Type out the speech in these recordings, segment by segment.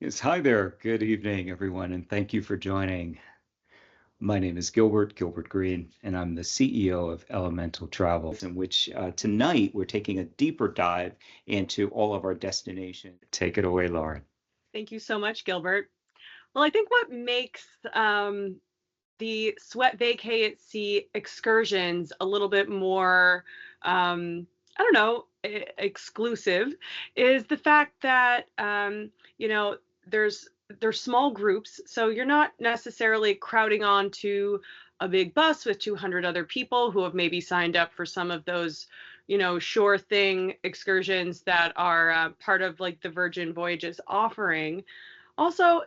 Yes, hi there. Good evening, everyone, and thank you for joining. My name is Gilbert Green, and I'm the CEO of Elemental Travel, in which tonight we're taking a deeper dive into all of our destinations. Take it away, Lauren. Thank you so much, Gilbert. Well, I think what makes the Sweat Vacay at Sea excursions a little bit more, I don't know, exclusive is the fact that, you know, there's there's small groups, so you're not necessarily crowding onto a big bus with 200 other people who have maybe signed up for some of those, sure thing excursions that are part of like the Virgin Voyages offering. Also,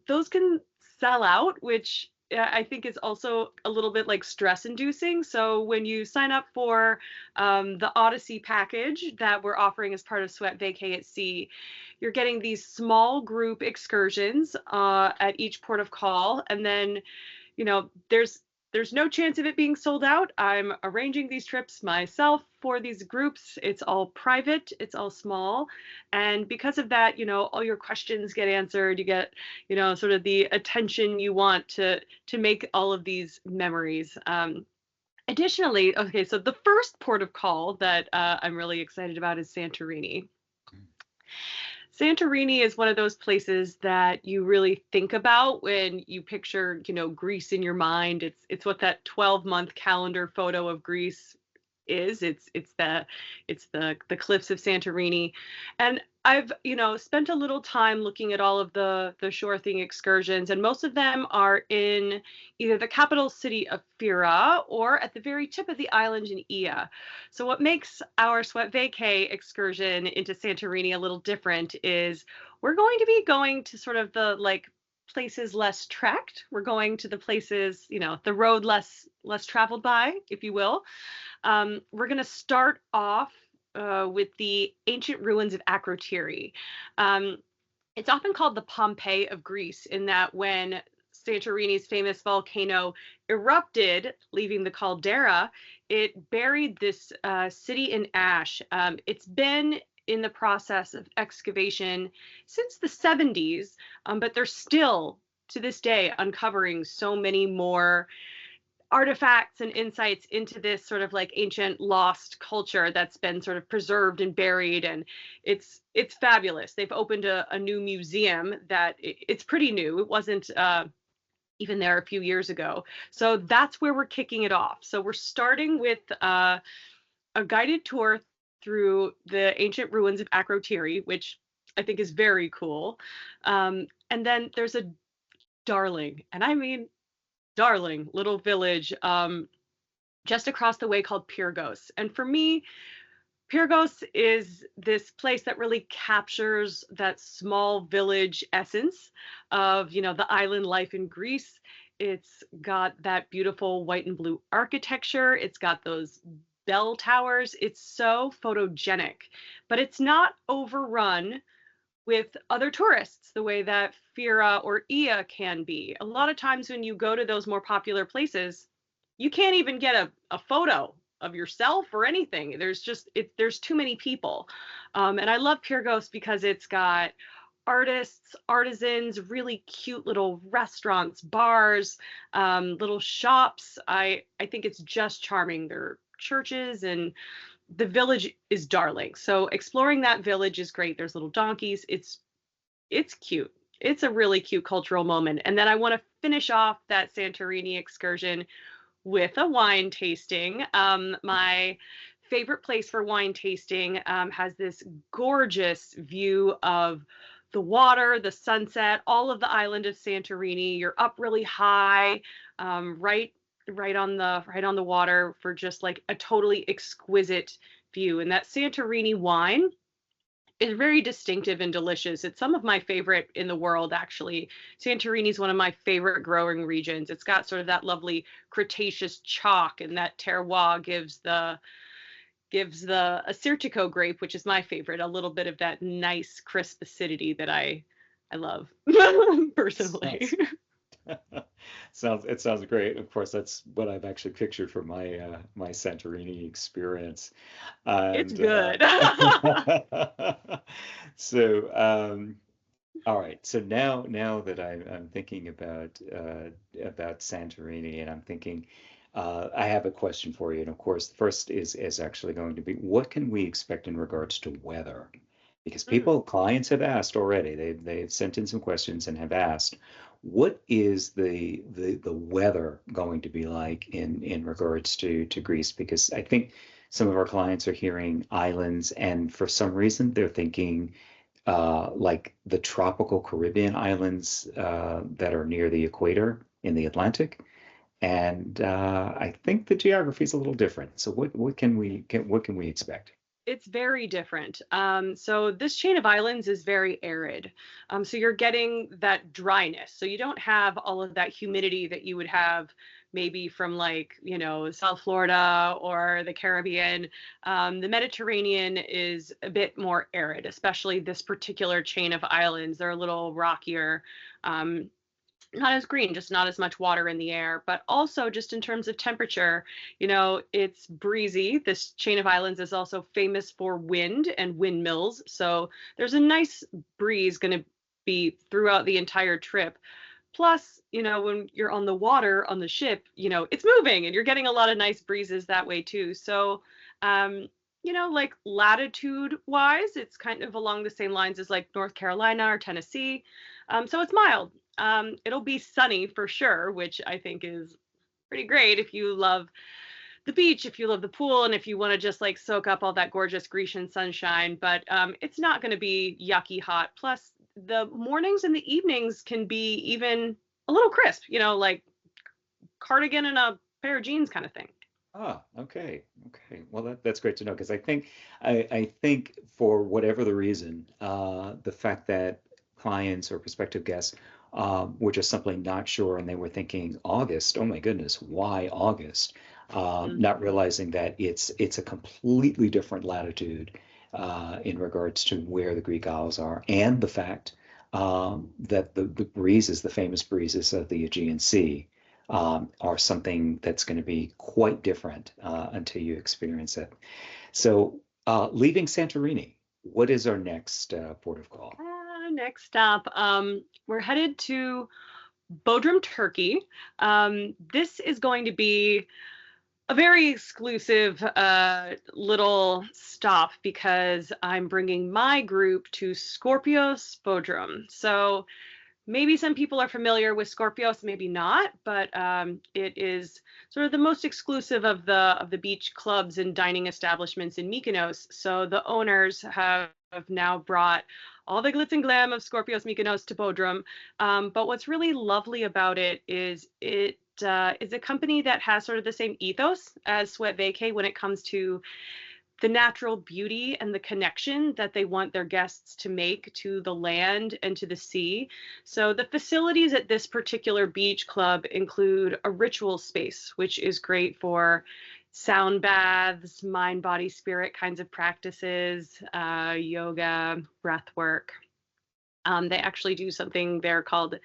those can sell out, which I think is also a little bit like stress inducing. So when you sign up for the Odyssey package that we're offering as part of Sweat Vacay at Sea, you're getting these small group excursions at each port of call. And then, there's no chance of it being sold out. I'm arranging these trips myself for these groups. It's all private, it's all small. And because of that, all your questions get answered. You get, sort of the attention you want to make all of these memories. Additionally, okay, so the first port of call that I'm really excited about is Santorini. Santorini is one of those places that you really think about when you picture, Greece in your mind. It's what that 12-month calendar photo of Greece is. It's the cliffs of Santorini. And I've, spent a little time looking at all of the shore thing excursions, and most of them are in either the capital city of Fira or at the very tip of the island in Ia. So what makes our Sweat Vacay excursion into Santorini a little different is we're going to be going to sort of the like places less trekked. We're going to the places, the road less traveled by, if you will. We're going to start off with the ancient ruins of Akrotiri. Um, it's often called the Pompeii of Greece, in that when Santorini's famous volcano erupted, leaving the caldera, it buried this city in ash. It's been in the process of excavation since the 70s, but they're still to this day uncovering so many more artifacts and insights into this sort of like ancient lost culture that's been sort of preserved and buried, and it's fabulous. They've opened a new museum that it's pretty new. It wasn't even there a few years ago. So that's where we're kicking it off. So we're starting with a guided tour through the ancient ruins of Akrotiri, which I think is very cool. And then there's a darling, and I mean darling little village just across the way called Pyrgos. And for me, Pyrgos is this place that really captures that small village essence of, the island life in Greece. It's got that beautiful white and blue architecture. It's got those bell towers. It's so photogenic, but it's not overrun with other tourists the way that Fira or Ia can be. A lot of times when you go to those more popular places, you can't even get a photo of yourself or anything. There's too many people. And I love Pyrgos because it's got artists, artisans, really cute little restaurants, bars, little shops. I think it's just charming. There are churches, and the village is darling. So exploring that village is great. There's little donkeys. It's cute. It's a really cute cultural moment. And then I want to finish off that Santorini excursion with a wine tasting. My favorite place for wine tasting has this gorgeous view of the water, the sunset, all of the island of Santorini. You're up really high, right on the water, for just like a totally exquisite view. And that Santorini wine is very distinctive and delicious. It's some of my favorite in the world, actually. Santorini is one of my favorite growing regions. It's got sort of that lovely Cretaceous chalk, and that terroir gives the Assyrtiko grape, which is my favorite, a little bit of that nice crisp acidity that I love personally. Sounds it sounds great. Of course, that's what I've actually pictured for my Santorini experience. It's And good. so All right. So now that I'm thinking about Santorini, and I'm thinking, I have a question for you. And of course, the first is actually going to be, what can we expect in regards to weather? Because Mm. clients have asked already. They've sent in some questions and have asked, what is the weather going to be like in regards to Greece? Because I think some of our clients are hearing islands, and for some reason they're thinking like the tropical Caribbean islands that are near the equator in the Atlantic. And I think the geography is a little different. So what can we expect? It's very different. So this chain of islands is very arid. So you're getting that dryness. So you don't have all of that humidity that you would have maybe from like, South Florida or the Caribbean. The Mediterranean is a bit more arid, especially this particular chain of islands. They're a little rockier. Um, Not as green, just not as much water in the air, but also just in terms of temperature, it's breezy. This chain of islands is also famous for wind and windmills. So there's a nice breeze going to be throughout the entire trip. Plus, when you're on the water on the ship, it's moving and you're getting a lot of nice breezes that way too. So, like latitude wise, it's kind of along the same lines as like North Carolina or Tennessee. So it's mild. It'll be sunny for sure, which I think is pretty great if you love the beach, if you love the pool, and if you want to just like soak up all that gorgeous Grecian sunshine. But it's not going to be yucky hot. Plus, the mornings and the evenings can be even a little crisp, like cardigan and a pair of jeans kind of thing. Ah, okay, okay. Well, that's great to know because I think for whatever the reason, the fact that clients or prospective guests were just simply not sure, and they were thinking August. Oh my goodness, why August? Mm. Not realizing that it's a completely different latitude in regards to where the Greek Isles are, and the fact that the breezes, the famous breezes of the Aegean Sea are something that's going to be quite different until you experience it. So, leaving Santorini, what is our next port of call? Next stop, we're headed to Bodrum, Turkey. This is going to be a very exclusive little stop because I'm bringing my group to Scorpios Bodrum. So maybe some people are familiar with Scorpios, maybe not, but it is sort of the most exclusive of the beach clubs and dining establishments in Mykonos. So the owners have now brought all the glitz and glam of Scorpios Mykonos to Bodrum. But what's really lovely about it is a company that has sort of the same ethos as Sweat Vacay when it comes to the natural beauty and the connection that they want their guests to make to the land and to the sea. So the facilities at this particular beach club include a ritual space, which is great for sound baths, mind, body, spirit kinds of practices, yoga, breath work. They actually do something there called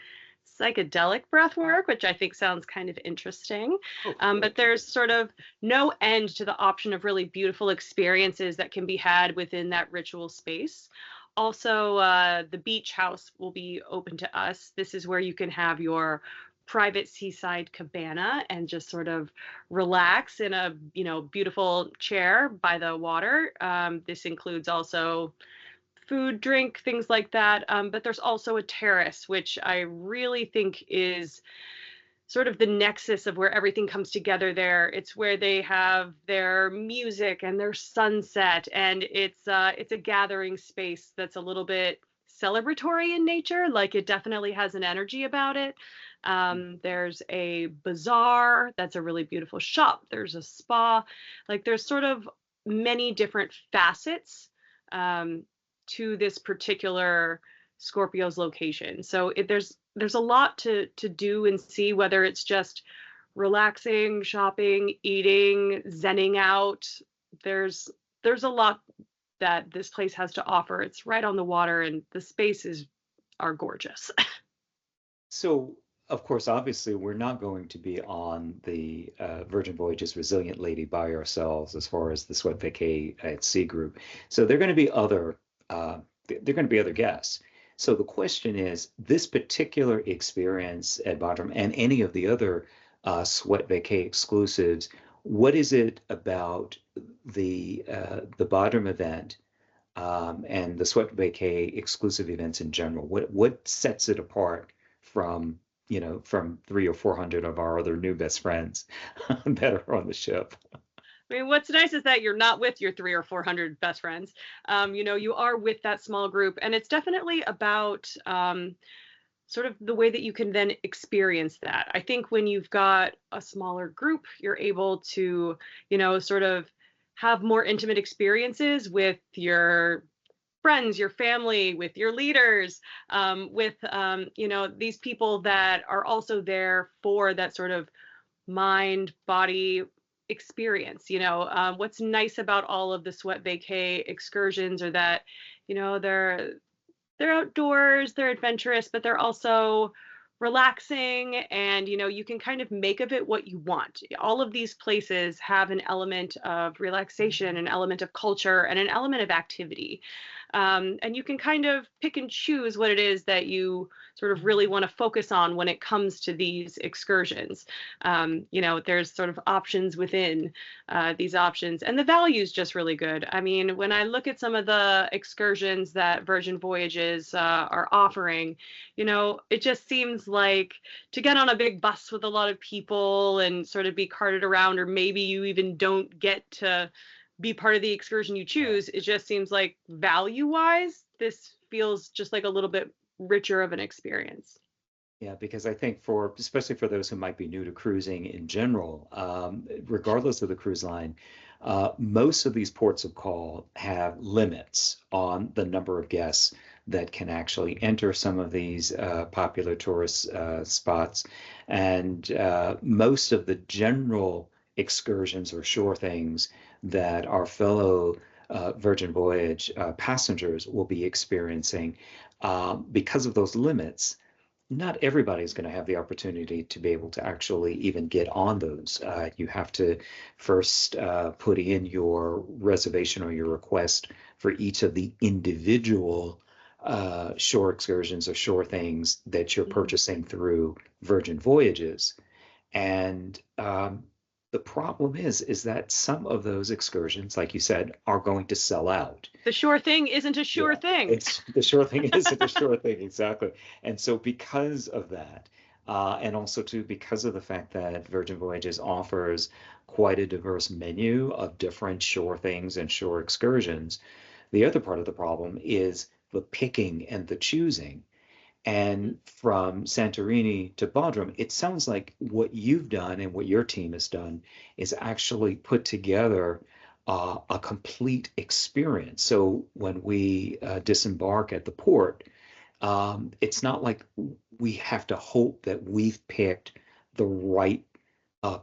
psychedelic breath work, which I think sounds kind of interesting. Oh, But cool. there's sort of no end to the option of really beautiful experiences that can be had within that ritual space. Also, the beach house will be open to us. This is where you can have your private seaside cabana and just sort of relax in a beautiful chair by the water. This includes also food, drink, things like that. But there's also a terrace, which I really think is sort of the nexus of where everything comes together there. It's where they have their music and their sunset, and it's a gathering space that's a little bit celebratory in nature. Like it definitely has an energy about it. There's a bazaar that's a really beautiful shop. There's a spa. Like there's sort of many different facets um, to this particular Scorpio's location. So there's a lot to do and see, whether it's just relaxing, shopping, eating, zenning out. There's a lot that this place has to offer. It's right on the water and the spaces are gorgeous. So, of course, obviously, we're not going to be on the Virgin Voyages Resilient Lady by ourselves as far as the Sweat Vacay at Sea group. So, there are going to be other guests. So the question is, this particular experience at Bodrum and any of the other Sweat Vacay exclusives, what is it about the Bodrum event and the Sweat Vacay exclusive events in general? What sets it apart from, from 300 or 400 of our other new best friends that are on the ship? I mean, what's nice is that you're not with your 300 or 400 best friends. You are with that small group, and it's definitely about sort of the way that you can then experience that. I think when you've got a smaller group, you're able to, sort of have more intimate experiences with your friends, your family, with your leaders, with, these people that are also there for that sort of mind body experience. What's nice about all of the Sweat Vacay excursions are that, they're outdoors, they're adventurous, but they're also relaxing, and you can kind of make of it what you want. All of these places have an element of relaxation, an element of culture, and an element of activity. And you can kind of pick and choose what it is that you sort of really want to focus on when it comes to these excursions. There's sort of options within these options, and the value is just really good. I mean, when I look at some of the excursions that Virgin Voyages are offering, it just seems like to get on a big bus with a lot of people and sort of be carted around, or maybe you even don't get to be part of the excursion you choose. It just seems like value wise, this feels just like a little bit richer of an experience. Yeah, because I think especially for those who might be new to cruising in general, regardless of the cruise line, most of these ports of call have limits on the number of guests that can actually enter some of these popular tourist spots. And most of the general excursions or shore things that our fellow Virgin Voyage passengers will be experiencing, because of those limits, not everybody's going to have the opportunity to be able to actually even get on those. You have to first put in your reservation or your request for each of the individual shore excursions or shore things that you're purchasing through Virgin Voyages. And the problem is that some of those excursions, like you said, are going to sell out. The sure thing isn't a sure thing. It's the sure thing isn't a sure thing, exactly. And so because of that, and also too because of the fact that Virgin Voyages offers quite a diverse menu of different shore things and shore excursions, the other part of the problem is the picking and the choosing. And from Santorini to Bodrum, it sounds like what you've done and what your team has done is actually put together a complete experience. So when we disembark at the port, it's not like we have to hope that we've picked the right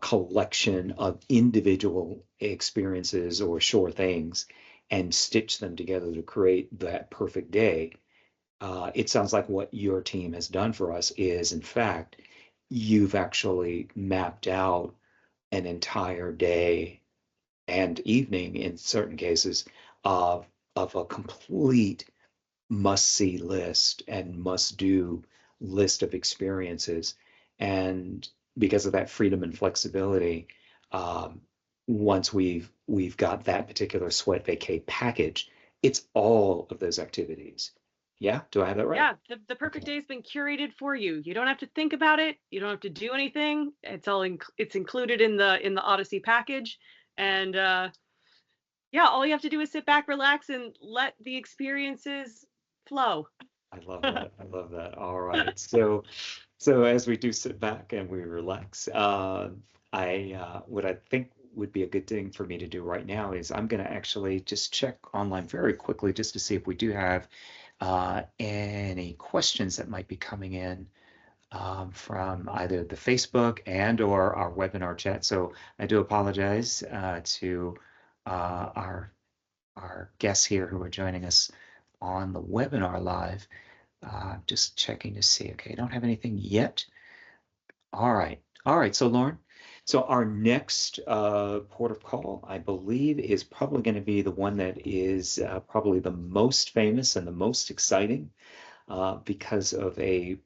collection of individual experiences or shore things and stitch them together to create that perfect day. It sounds like what your team has done for us is, in fact, you've actually mapped out an entire day and evening in certain cases of a complete must-see list and must-do list of experiences. And because of that freedom and flexibility, once we've got that particular Sweat Vacay package, it's all of those activities. Yeah, do I have that right? Yeah, the perfect day has been curated for you. You don't have to think about it. You don't have to do anything. It's included in the Odyssey package, and yeah, all you have to do is sit back, relax, and let the experiences flow. I love that. I love that. All right. So as we do sit back and we relax, what I think would be a good thing for me to do right now is I'm going to actually just check online very quickly just to see if we do have any questions that might be coming in from either the Facebook and or our webinar chat. So I do apologize to our guests here who are joining us on the webinar live. Just checking to see. Okay, I don't have anything yet. All right. All right. So Lauren, so our next port of call, I believe, is probably going to be the one that is probably the most famous and the most exciting. because of a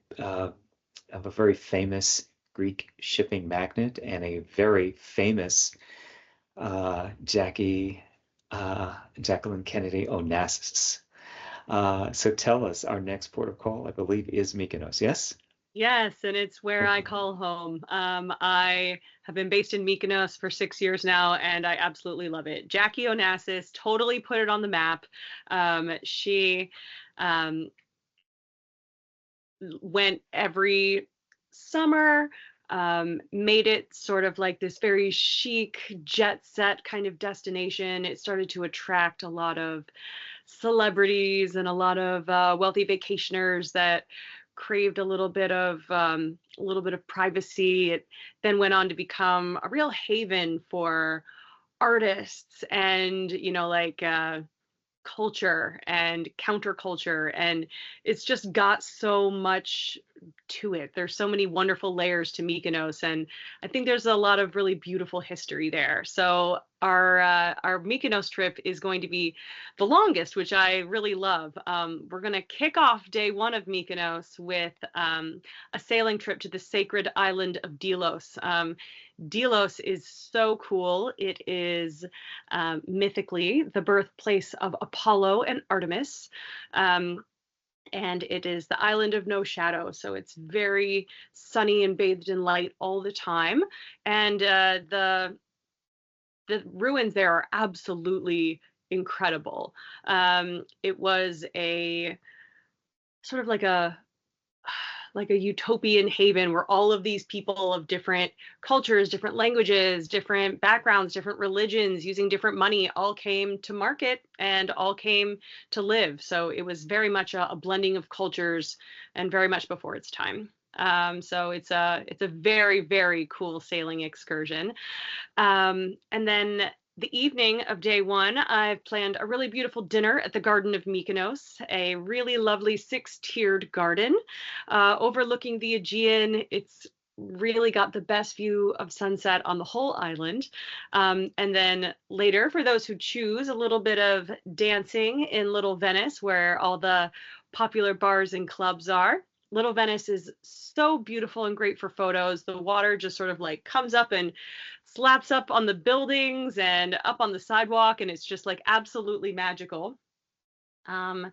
very famous Greek shipping magnate and a very famous Jacqueline Kennedy Onassis. So tell us, our next port of call, I believe, is Mykonos. Yes? Yes, and it's where I call home. I have been based in Mykonos for 6 years now, and I absolutely love it. Jackie Onassis totally put it on the map. She went every summer, made it sort of like this very chic, jet set kind of destination. It started to attract a lot of celebrities and a lot of wealthy vacationers that craved a little bit of privacy. It then went on to become a real haven for artists and like culture and counterculture, and it's just got so much to it. There's so many wonderful layers to Mykonos, and I think there's a lot of really beautiful history there. So our Mykonos trip is going to be the longest, which I really love. We're going to kick off day one of Mykonos with a sailing trip to the sacred island of Delos. Delos is so cool. It is mythically the birthplace of Apollo and Artemis. And it is the island of no shadow. So it's very sunny and bathed in light all the time. And the ruins there are absolutely incredible. It was a sort of like a utopian haven where all of these people of different cultures, different languages, different backgrounds, different religions, using different money, all came to market and all came to live. So it was very much a blending of cultures and very much before its time. So it's a very, very cool sailing excursion. And then the evening of day one, I've planned a really beautiful dinner at the Garden of Mykonos, a really lovely 6-tiered garden overlooking the Aegean. It's really got the best view of sunset on the whole island. And then later, for those who choose, a little bit of dancing in Little Venice, where all the popular bars and clubs are. Little Venice is so beautiful and great for photos. The water just sort of like comes up and slaps up on the buildings and up on the sidewalk, and it's just like absolutely magical. Um,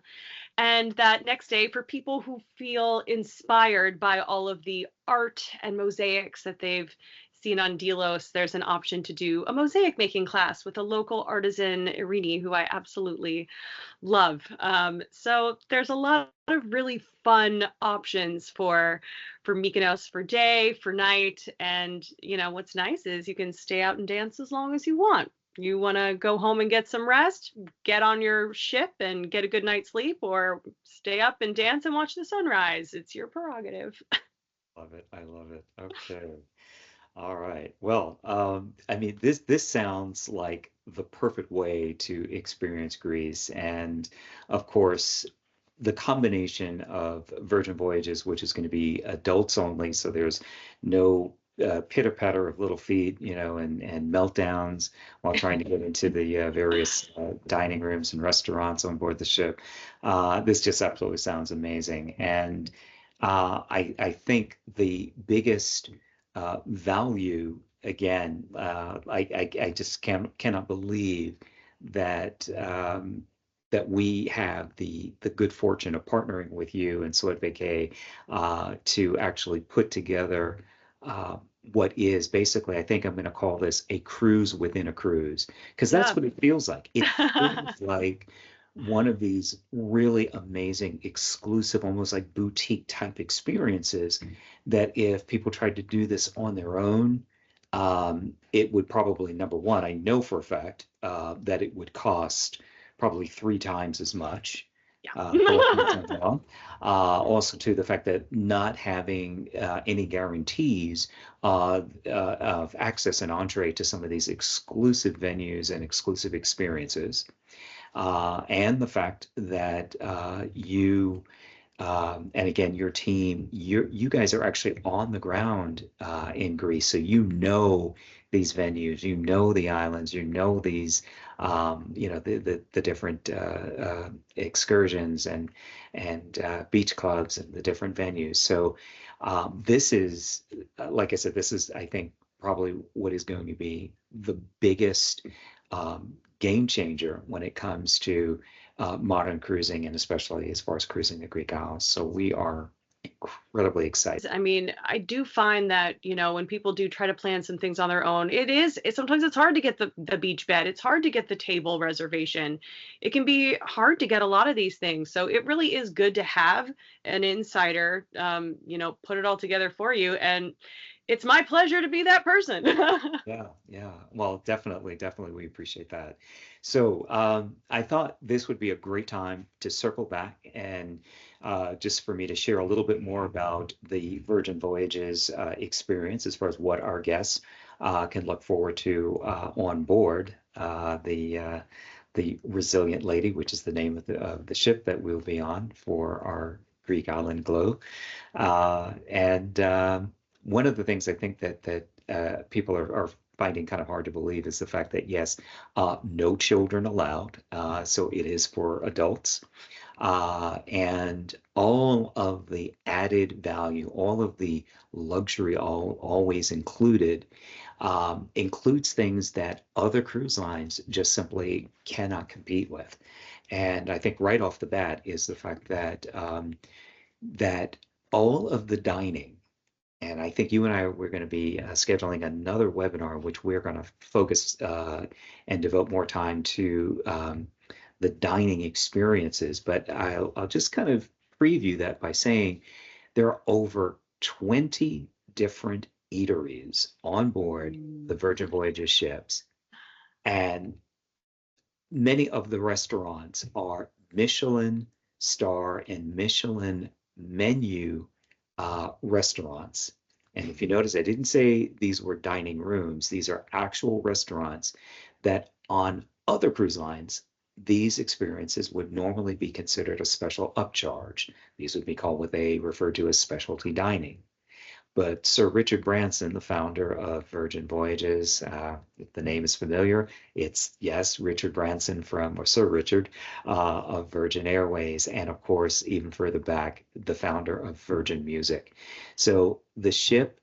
and that next day, for people who feel inspired by all of the art and mosaics that they've seen on Delos, there's an option to do a mosaic making class with a local artisan, Irini, who I absolutely love. So there's a lot of really fun options for Mykonos, for day, for night. And what's nice is you can stay out and dance as long as you want. You want to go home and get some rest, get on your ship and get a good night's sleep, or stay up and dance and watch the sunrise. It's your prerogative. Love it. I love it. Okay. All right. Well, I mean, this sounds like the perfect way to experience Greece. And of course, the combination of Virgin Voyages, which is going to be adults only, so there's no pitter patter of little feet, and meltdowns while trying to get into the various dining rooms and restaurants on board the ship. This just absolutely sounds amazing. And I think the biggest value, again, I just cannot believe that that we have the good fortune of partnering with you and Sweat Vacay to actually put together what is basically, I think I'm going to call this a cruise within a cruise, because that's Yeah. what it feels like. It feels like one of these really amazing, exclusive, almost like boutique type experiences that if people tried to do this on their own, it would probably, number one, I know for a fact that it would cost probably 3 times as much. Yeah. Correct me if I'm wrong. Also, to the fact that not having any guarantees of access and entree to some of these exclusive venues and exclusive experiences, and the fact that you and again, your team, you guys are actually on the ground in Greece, so these venues, the islands, these the different excursions and beach clubs and the different venues. So this is, like I said, this is, I think, probably what is going to be the biggest game changer when it comes to modern cruising, and especially as far as cruising the Greek Isles. So we are incredibly excited. I mean, I do find that, when people do try to plan some things on their own, sometimes it's hard to get the beach bed. It's hard to get the table reservation. It can be hard to get a lot of these things. So it really is good to have an insider, put it all together for you. And it's my pleasure to be that person. Yeah, yeah. Well, definitely, we appreciate that. So I thought this would be a great time to circle back and just for me to share a little bit more about the Virgin Voyages experience as far as what our guests can look forward to on board the Resilient Lady, which is the name of the ship that we'll be on for our Greek island glow. And one of the things I think that people are finding kind of hard to believe is the fact that yes, no children allowed, so it is for adults, and all of the added value, all of the luxury, always included, includes things that other cruise lines just simply cannot compete with. And I think right off the bat is the fact that that all of the dining, and I think you and I, we're going to be scheduling another webinar, which we're going to focus and devote more time to the dining experiences. But I'll just kind of preview that by saying there are over 20 different eateries on board the Virgin Voyages ships. And many of the restaurants are Michelin star and Michelin menu restaurants. And if you notice, I didn't say these were dining rooms. These are actual restaurants that on other cruise lines, these experiences would normally be considered a special upcharge. These would be called what they refer to as specialty dining. But Sir Richard Branson, the founder of Virgin Voyages, if the name is familiar, it's, yes, Richard Branson or Sir Richard of Virgin Airways, and of course, even further back, the founder of Virgin Music. So the ship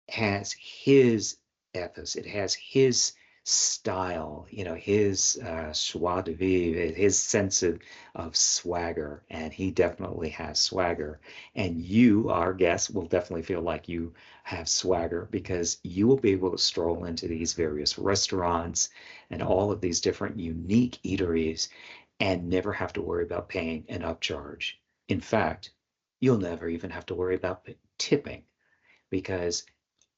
has his ethos, it has his style, his joie de vivre, his sense of swagger, and he definitely has swagger. And you, our guests, will definitely feel like you have swagger because you will be able to stroll into these various restaurants and all of these different unique eateries and never have to worry about paying an upcharge. In fact, you'll never even have to worry about tipping because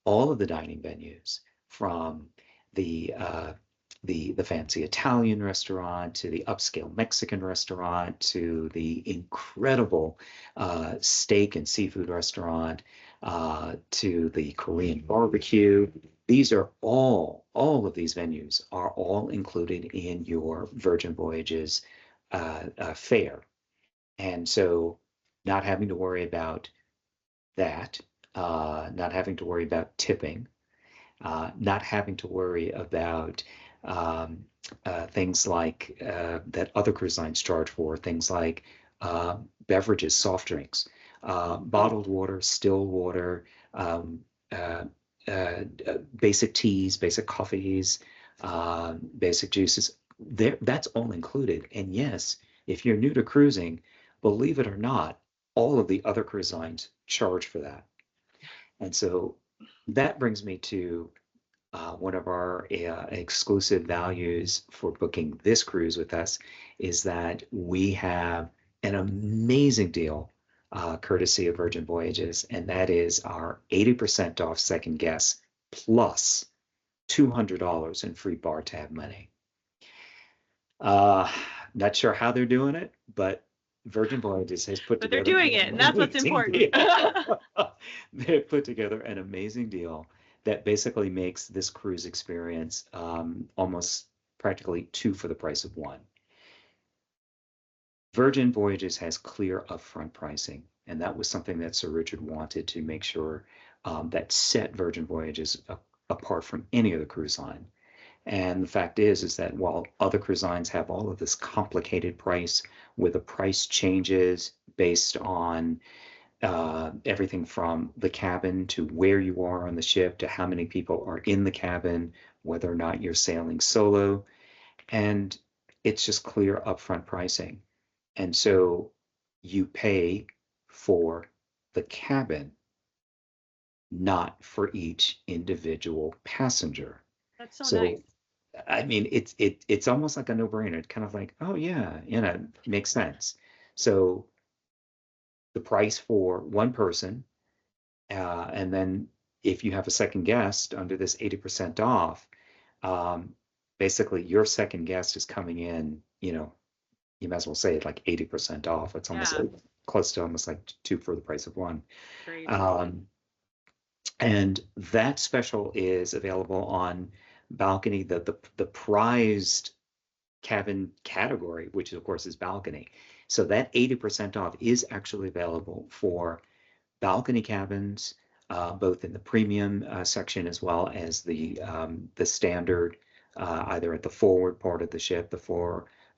all of the dining venues, from the fancy Italian restaurant to the upscale Mexican restaurant to the incredible steak and seafood restaurant to the Korean barbecue. These are all of these venues are all included in your Virgin Voyages fare. And so not having to worry about that, not having to worry about tipping, not having to worry about things like that other cruise lines charge for, things like beverages, soft drinks, bottled water, still water, basic teas, basic coffees, basic juices. That's all included. And yes, if you're new to cruising, believe it or not, all of the other cruise lines charge for that. And so that brings me to one of our exclusive values for booking this cruise with us is that we have an amazing deal courtesy of Virgin Voyages, and that is our 80% off second guess plus $200 in free bar tab money. Not sure how they're doing it, but Virgin Voyages has put together. But they're doing it, and that's what's important. They've put together an amazing deal that basically makes this cruise experience almost practically two for the price of one. Virgin Voyages has clear upfront pricing, and that was something that Sir Richard wanted to make sure that set Virgin Voyages apart from any other cruise line. And the fact is that while other cruise lines have all of this complicated price where the price changes based on everything from the cabin to where you are on the ship to how many people are in the cabin, whether or not you're sailing solo, and it's just clear upfront pricing. And so you pay for the cabin, not for each individual passenger. That's so nice. So I mean, it's almost like a no-brainer. It's kind of like, oh yeah, makes sense. So the price for one person, and then if you have a second guest under this 80% off, um, basically your second guest is coming in, you might as well say it like 80% off. It's almost Yeah, close to almost like two for the price of one. great. Um, and that special is available on balcony, the prized cabin category, which of course is balcony. So that 80% off is actually available for balcony cabins, both in the premium section as well as the standard, either at the forward part of the ship,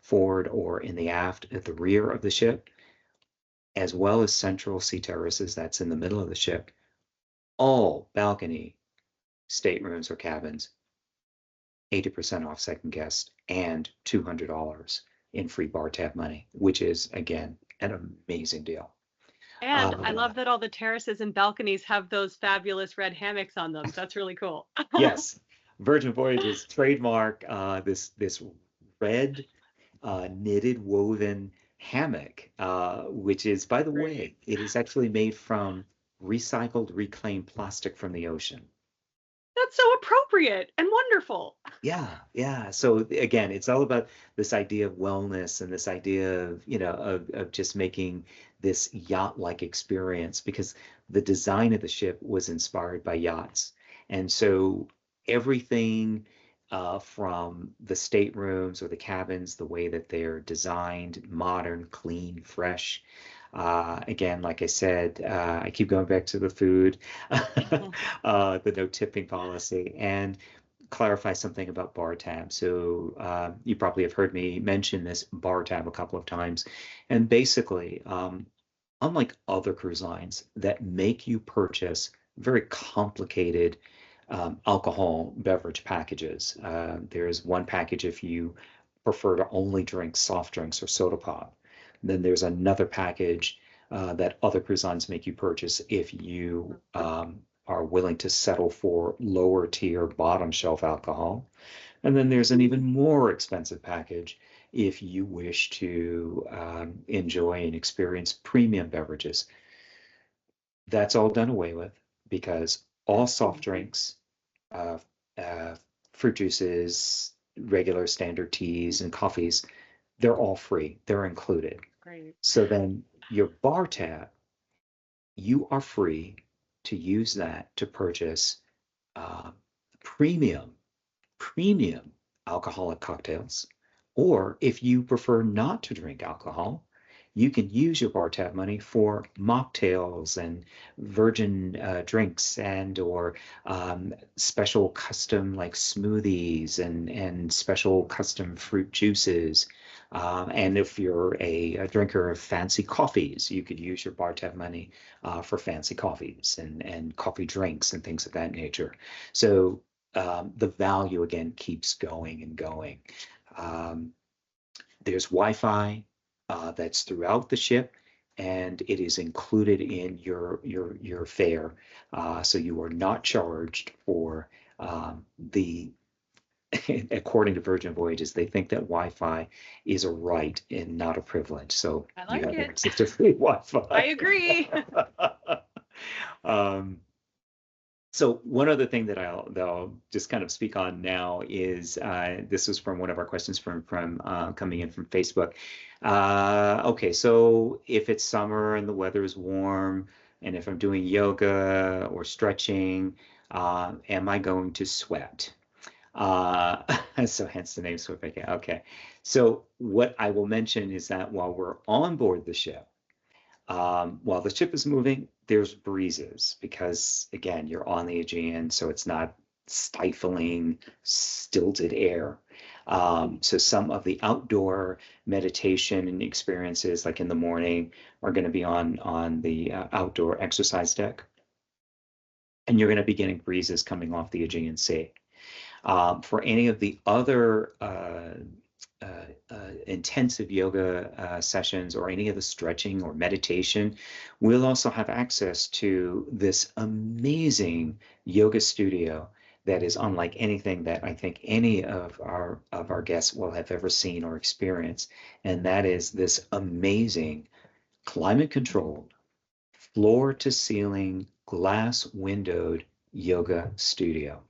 forward, or in the aft at the rear of the ship, as well as central sea terraces that's in the middle of the ship. All balcony staterooms or cabins, 80% off second guest and $200 in free bar tab money, which is again an amazing deal. And I love that all the terraces and balconies have those fabulous red hammocks on them. That's really cool. Yes, Virgin Voyages trademark this red knitted woven hammock, which is, by the Great. way, it is actually made from recycled, reclaimed plastic from the ocean. That's so appropriate and wonderful. Yeah, yeah. So again, it's all about this idea of wellness and this idea of, of just making this yacht-like experience because the design of the ship was inspired by yachts. And so everything from the staterooms or the cabins, the way that they're designed, modern, clean, fresh. Again, like I said, I keep going back to the food, the no tipping policy, and clarify something about bar tab. So you probably have heard me mention this bar tab a couple of times. And basically, unlike other cruise lines that make you purchase very complicated alcohol beverage packages, there's one package if you prefer to only drink soft drinks or soda pop. Then there's another package that other cruise lines make you purchase if you are willing to settle for lower tier bottom shelf alcohol. And then there's an even more expensive package if you wish to enjoy and experience premium beverages. That's all done away with because all soft drinks, uh, uh, fruit juices, regular standard teas, and coffees, they're all free. They're included. Great. So then your bar tab, you are free to use that to purchase uh, premium alcoholic cocktails. Or if you prefer not to drink alcohol, you can use your bar tab money for mocktails and virgin drinks and or special custom like smoothies and special custom fruit juices. And if you're a drinker of fancy coffees, you could use your bar tab money for fancy coffees and coffee drinks and things of that nature. So the value again keeps going and going. There's Wi-Fi that's throughout the ship, and it is included in your fare, so you are not charged for the. According to Virgin Voyages, they think that Wi-Fi is a right and not a privilege. So I you like have it. access to free Wi-Fi. I agree. um, so one other thing that I'll just kind of speak on now is this was from one of our questions from coming in from Facebook. Okay, so if it's summer and the weather is warm, and if I'm doing yoga or stretching, am I going to sweat? So hence the name Sweat Vacay. Okay, so what I will mention is that while we're on board the ship, while the ship is moving, there's breezes because again, you're on the Aegean, so it's not stifling, stilted air. So some of the outdoor meditation and experiences, like in the morning, are going to be on the outdoor exercise deck, and you're going to be getting breezes coming off the Aegean Sea. For any of the other intensive yoga sessions or any of the stretching or meditation, we'll also have access to this amazing yoga studio that is unlike anything that I think any of our guests will have ever seen or experienced. And that is this amazing climate controlled, floor to ceiling, glass windowed yoga studio.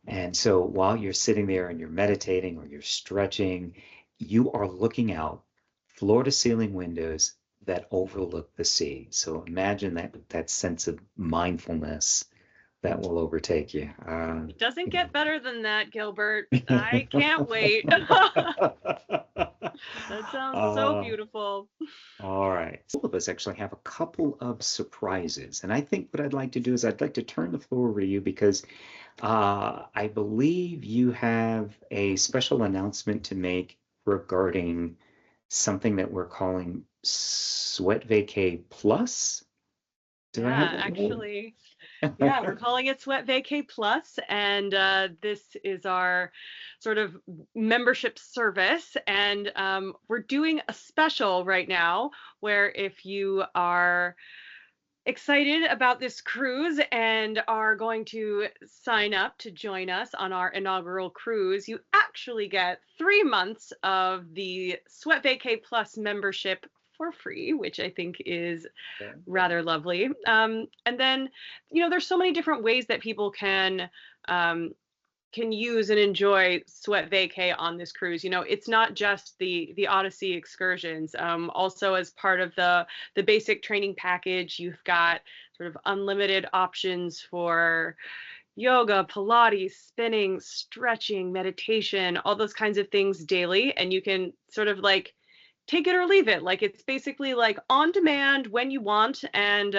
And so while you're sitting there and you're meditating or you're stretching, you are looking out floor to ceiling windows that overlook the sea. So imagine that sense of mindfulness that will overtake you. It doesn't get better than that, Gilbert. I can't wait. That sounds so beautiful. All right. All of us actually have a couple of surprises. And I think what I'd like to do is I'd like to turn the floor over to you because I believe you have a special announcement to make regarding something that we're calling Sweat Vacay Plus. Do I have that right? Actually, yeah, we're calling it Sweat Vacay Plus, and this is our sort of membership service. And we're doing a special right now where if you are excited about this cruise and are going to sign up to join us on our inaugural cruise, you actually get 3 months of the Sweat Vacay Plus membership for free, which I think is rather lovely. And then, there's so many different ways that people can use and enjoy Sweat Vacay on this cruise. It's not just the Odyssey excursions. Also, as part of the basic training package, you've got sort of unlimited options for yoga, Pilates, spinning, stretching, meditation, all those kinds of things daily. And you can sort of like take it or leave it. Like it's basically like on demand when you want, and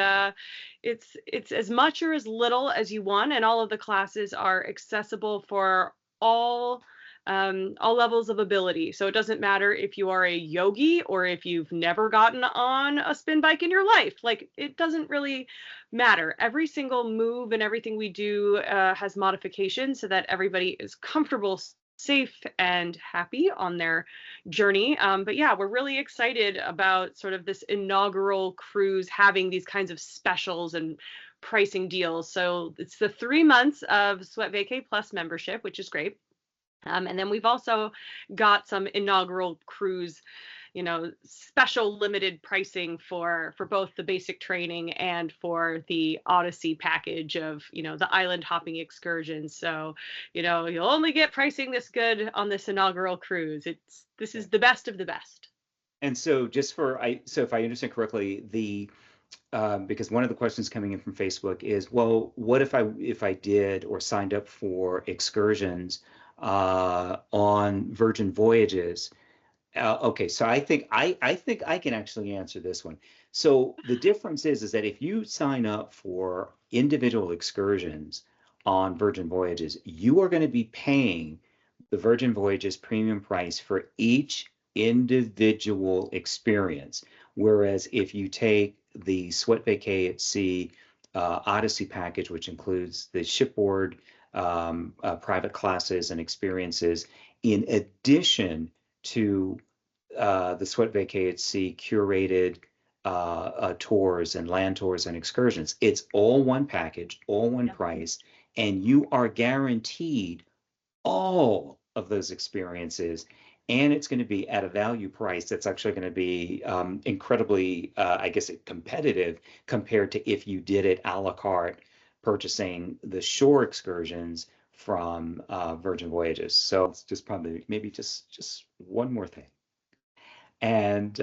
it's as much or as little as you want, and all of the classes are accessible for all levels of ability. So it doesn't matter if you are a yogi or if you've never gotten on a spin bike in your life. Like it doesn't really matter. Every single move and everything we do has modifications so that everybody is comfortable, safe, and happy on their journey. But yeah, we're really excited about sort of this inaugural cruise having these kinds of specials and pricing deals. So it's the 3 months of Sweat Vacay Plus membership, which is great. And then we've also got some inaugural cruise, special limited pricing for both the basic training and for the Odyssey package of, the island hopping excursions. So, you'll only get pricing this good on this inaugural cruise. This is the best of the best. And so so if I understand correctly, because one of the questions coming in from Facebook is, well, what if I did or signed up for excursions on Virgin Voyages? Okay, so I think I can actually answer this one. So the difference is that if you sign up for individual excursions on Virgin Voyages, you are going to be paying the Virgin Voyages premium price for each individual experience. Whereas if you take the Sweat Vacay at Sea Odyssey package, which includes the shipboard private classes and experiences, in addition to the Sweat Vacay at Sea curated tours and land tours and excursions. It's all one package, all one price, and you are guaranteed all of those experiences. And it's going to be at a value price that's actually going to be incredibly, I guess, competitive compared to if you did it a la carte, purchasing the shore excursions from Virgin Voyages. So it's just probably maybe just one more thing. And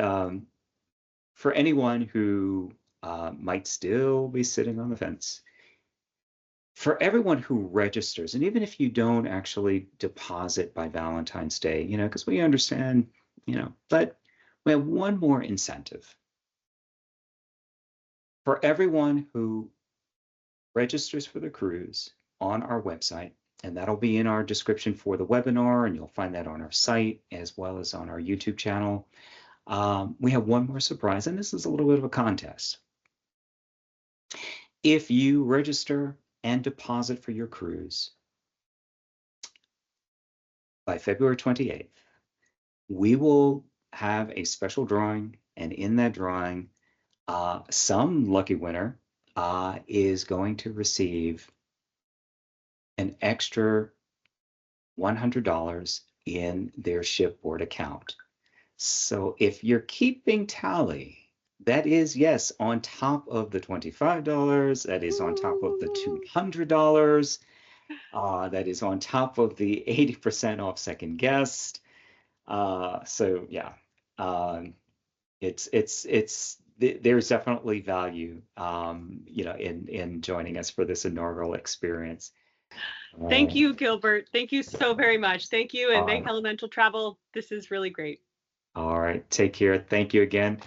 for anyone who might still be sitting on the fence, for everyone who registers, and even if you don't actually deposit by Valentine's Day, because we understand, but we have one more incentive. For everyone who registers for the cruise on our website And that'll be in our description for the webinar, and you'll find that on our site as well as on our YouTube channel. We have one more surprise, and this is a little bit of a contest. If you register and deposit for your cruise by February 28th, we will have a special drawing, and in that drawing, some lucky winner is going to receive an extra $100 in their shipboard account. So if you're keeping tally, that is, yes, on top of the $25, that is on top of the $200, that is on top of the 80% off second guest. So yeah, there's definitely value, in joining us for this inaugural experience. Thank you, Gilbert. Thank you so very much. Thank you, and thank Uh, Elemental Travel. This is really great. all right, take care. Thank you again.